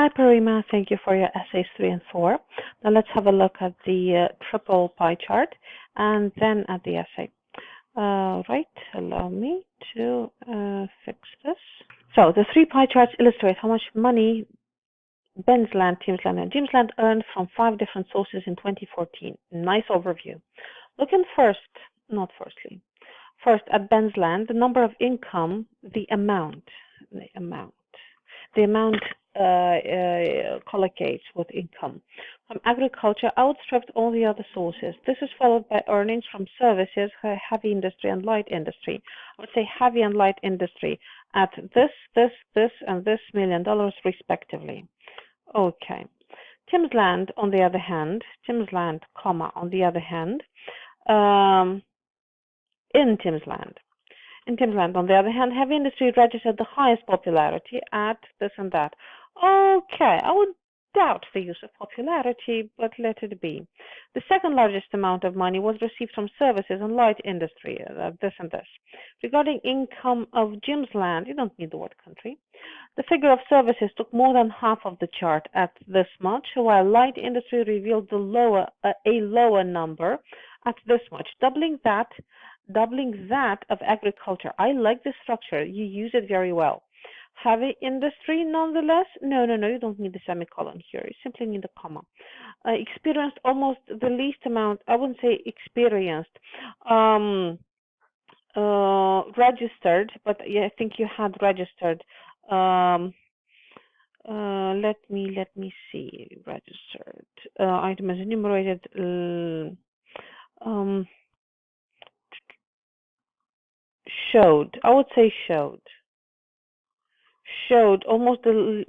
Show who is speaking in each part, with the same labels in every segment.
Speaker 1: Hi, Parima. Thank you for your essays 3 and 4. Now let's have a look at the triple pie chart and then at the essay. Right, allow me to fix this. So the 3 pie charts illustrate how much money Bensland, Timsland, and Jimsland earned from 5 different sources in 2014. Nice overview. Looking first at Bensland, the number of income, the amount collocates with income. From agriculture outstripped all the other sources. This is followed by earnings from services, heavy industry and light industry. I would say heavy and light industry at this, and this $1 million respectively. Okay. Timsland, on the other hand, in Timsland, on the other hand, heavy industry registered the highest popularity at this and that. Okay, I would doubt the use of popularity, but let it be. The second largest amount of money was received from services and light industry, this and this. Regarding income of Jimsland, you don't need the word country. The figure of services took more than half of the chart at this much, while light industry revealed a lower number at this much, doubling that of agriculture. I like this structure. You use it very well. Heavy industry, nonetheless. No, you don't need the semicolon here. You simply need a comma. Experienced almost the least amount. I wouldn't say experienced. Registered, but yeah, I think you had registered. Let me see. Registered. Item is enumerated. Showed. I would say showed. Showed almost the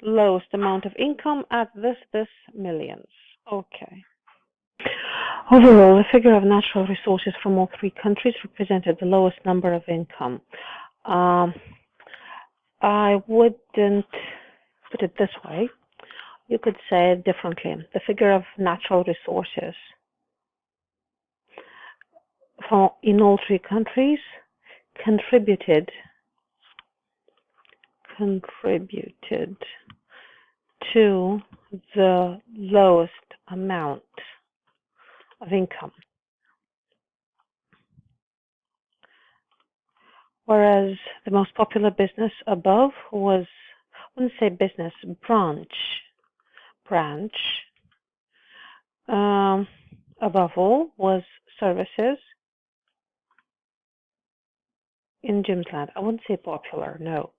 Speaker 1: lowest amount of income at this millions. Okay. Overall, the figure of natural resources from all 3 countries represented the lowest number of income. I wouldn't put it this way. You could say it differently. The figure of natural resources in all 3 countries contributed to the lowest amount of income. Whereas the most popular business above was, I wouldn't say business, branch. Above all was services in Jimsland. I wouldn't say popular, no.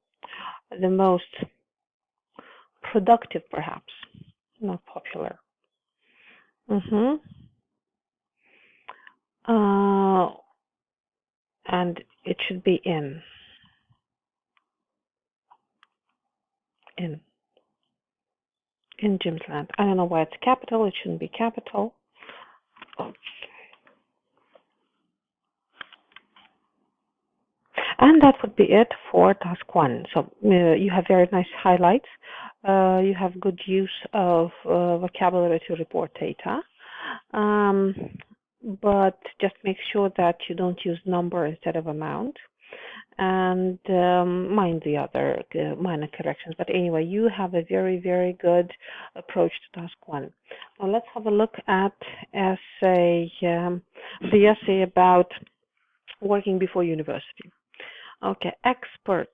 Speaker 1: The most productive, perhaps, not popular. And it should be in Jimsland. I don't know why it's capital. It shouldn't be capital. Okay. And that would be it for task 1. So you have very nice highlights. You have good use of vocabulary to report data. But just make sure that you don't use number instead of amount. And mind the other minor corrections. But anyway, you have a very, very good approach to task 1. Now let's have a look at the essay about working before university. Okay, experts,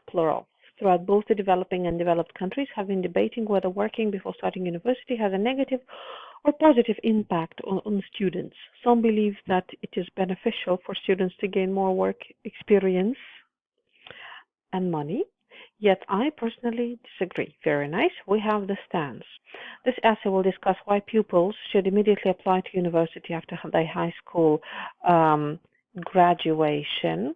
Speaker 1: plural, throughout both the developing and developed countries have been debating whether working before starting university has a negative or positive impact on students. Some believe that it is beneficial for students to gain more work experience and money, yet I personally disagree. Very nice. We have the stance. This essay will discuss why pupils should immediately apply to university after their high school graduation.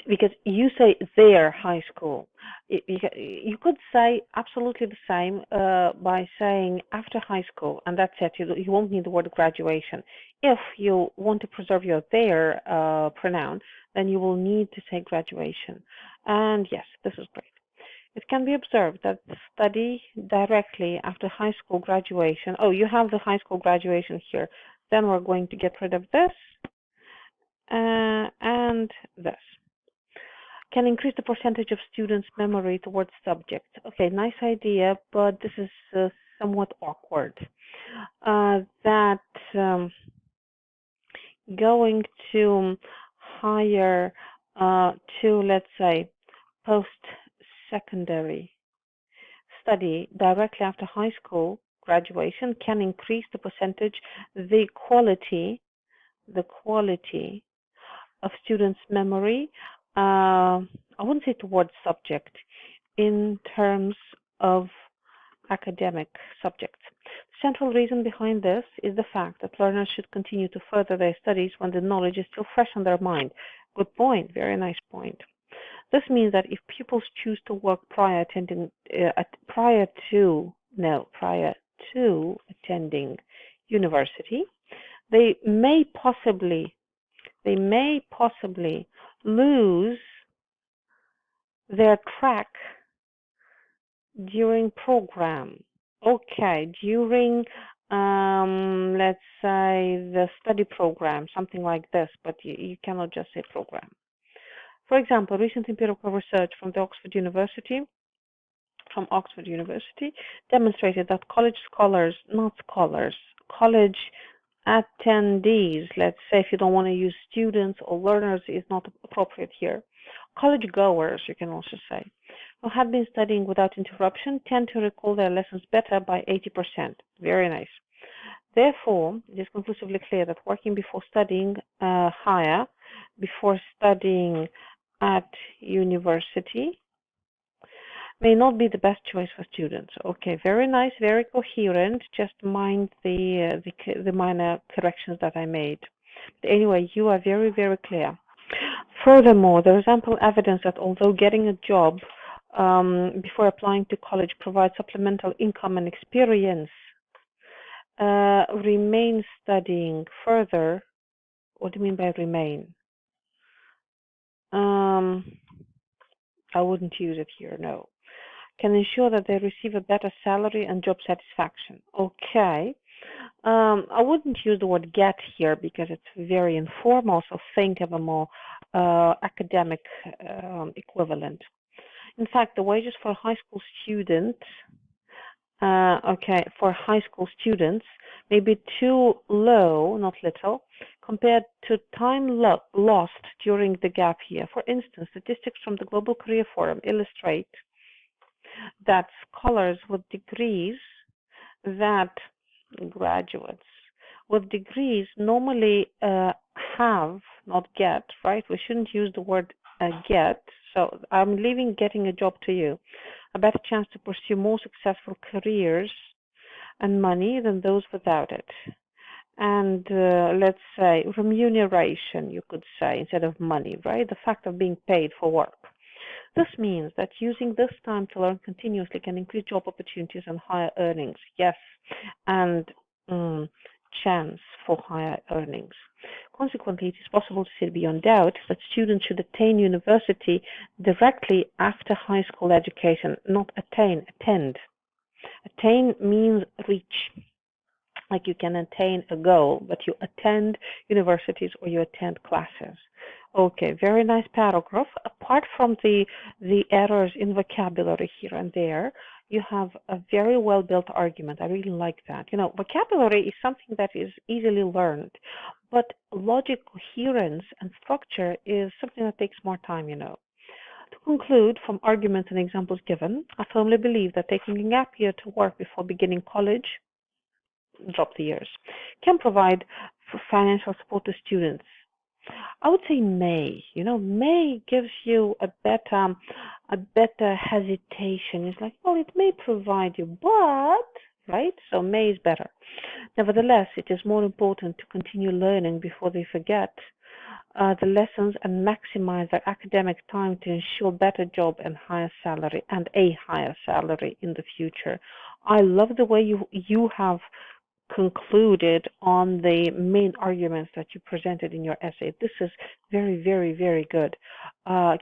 Speaker 1: Because you say their high school. You could say absolutely the same by saying after high school, and that's it. You won't need the word graduation. If you want to preserve your their pronoun, then you will need to say graduation. And yes, this is great. It can be observed that the study directly after high school graduation. Oh, you have the high school graduation here. Then we're going to get rid of this and this. can increase the percentage of students' memory towards subjects. Okay, nice idea, but this is somewhat awkward. That going to higher to, let's say, post-secondary study directly after high school graduation can increase the percentage, the quality of students' memory. I wouldn't say towards subject, in terms of academic subjects. The central reason behind this is the fact that learners should continue to further their studies when the knowledge is still fresh on their mind. Good point, very nice point. This means that if pupils choose to work prior to attending university, they may possibly lose their track during program. Okay, during let's say the study program, something like this, but you cannot just say program. For example, recent empirical research from Oxford University demonstrated that college college attendees, let's say, if you don't want to use students or learners, is not appropriate here. College goers, you can also say, who have been studying without interruption tend to recall their lessons better by 80%. Very nice. Therefore, it is conclusively clear that working before studying before studying at university may not be the best choice for students. Okay, very nice, very coherent. Just mind the minor corrections that I made. But anyway, you are very, very clear. Furthermore, there is ample evidence that although getting a job before applying to college provides supplemental income and experience, remain studying further. What do you mean by remain? I wouldn't use it here, no. Can ensure that they receive a better salary and job satisfaction. Okay. I wouldn't use the word get here because it's very informal, so think of a more academic equivalent. In fact, the wages for a high school student may be too low, not little, compared to time lost during the gap year. For instance, statistics from the Global Career Forum illustrate that scholars with degrees, that graduates with degrees normally have, not get, right? We shouldn't use the word get. So I'm leaving getting a job to you. A better chance to pursue more successful careers and money than those without it. And let's say remuneration, you could say, instead of money, right? The fact of being paid for work. This means that using this time to learn continuously can increase job opportunities and higher earnings. Yes, and chance for higher earnings. Consequently, it is possible to say beyond doubt that students should attain university directly after high school education, not attend. Attain means reach. Like you can attain a goal, but you attend universities or you attend classes. Okay, very nice paragraph. Apart from the errors in vocabulary here and there, you have a very well-built argument. I really like that. You know, vocabulary is something that is easily learned, but logic, coherence, and structure is something that takes more time, you know. To conclude, from arguments and examples given, I firmly believe that taking a gap year to work before beginning college, drop the years, can provide financial support to students. I would say may. You know, may gives you a better hesitation. It's like, well, it may provide you, but, right? So may is better. Nevertheless, it is more important to continue learning before they forget the lessons and maximize their academic time to ensure better job and a higher salary in the future. I love the way you have concluded on the main arguments that you presented in your essay. This is very, very, very good.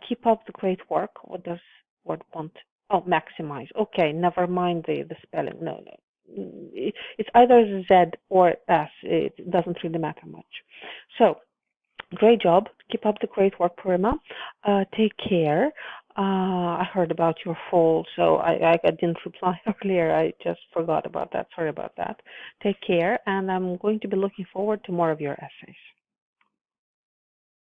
Speaker 1: Keep up the great work. What does word want? Oh, maximize. Okay, never mind the spelling. No. It's either Z or S. It doesn't really matter much. So, Great job. Keep up the great work, Parima. Take care. I heard about your fall, so I didn't reply earlier. I just forgot about that. Sorry about that. Take care, and I'm going to be looking forward to more of your essays.